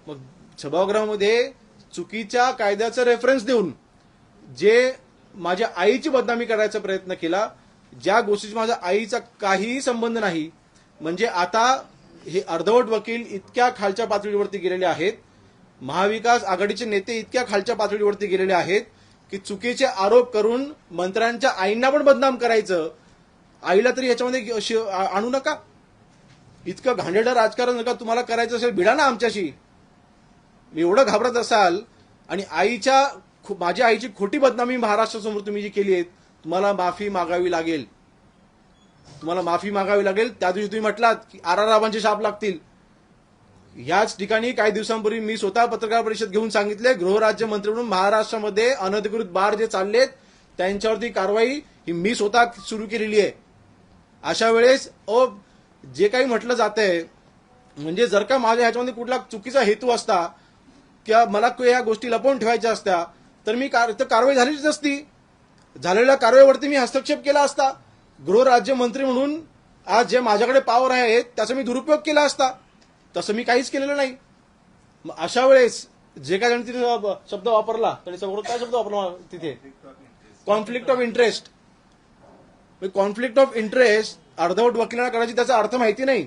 मग सभागृहामध्ये चुकीच्या कायद्याचा रेफरन्स देऊन जे माझ्या आईची बदनामी करायचा प्रयत्न केला, ज्या गोष्टीचा माझ्या आईचा काहीही संबंध नाही, म्हणजे आता हे अर्धवट वकील इतक्या खालच्या पातळीवरती गेलेले आहेत, महाविकास आघाडीचे नेते इतक्या खालच्या पातळीवरती गेलेले आहेत की चुकीचे आरोप करून मंत्र्यांच्या आईंना पण बदनाम करायचं. आईला तरी ह्याच्यामध्ये आणू नका. इतकं घाणेरडं राजकारण नका तुम्हाला करायचं असेल, भिडा ना आमच्याशी. एवढं घाबरत असाल आणि माझ्या आईची खोटी बदनामी महाराष्ट्रासमोर तुम्ही जी केली आहे, तुम्हाला माफी मागावी लागेल. तुम्हाला माफी मागावी लागेल. त्या दिवशी तुम्ही म्हटलात की आरारावांचे शाप लागतील. याच ठिकाणी काही दिवसांपूर्वी मी स्वतः पत्रकार परिषद घेऊन सांगितले, गृहराज्यमंत्री म्हणून महाराष्ट्रामध्ये अनधिकृत बार जे चाललेत त्यांच्यावरती कारवाई ही मी स्वतः सुरू केलेली आहे. अशा वेळेस जे काही म्हटलं जातंय, म्हणजे जर का माझ्या ह्याच्यामध्ये कुठला चुकीचा हेतू असता किंवा मला या गोष्टी लपवून ठेवायच्या असत्या तर मी कारवाई झालीच नसती. झालेल्या कारवाईवरती मी हस्तक्षेप केला असता. गृहराज्यमंत्री म्हणून आज जे माझ्याकडे पॉवर आहेत त्याचा मी दुरुपयोग केला असता. तसं मी काहीच केलेलं नाही. अशा वेळेस जे काय त्यांनी तिथे शब्द वापरला, त्यांनी समोर काय शब्द वापरला तिथे, conflict of interest. Conflict of interest अर्धवट वकिलांना करायची त्याचा अर्थ माहिती नाही.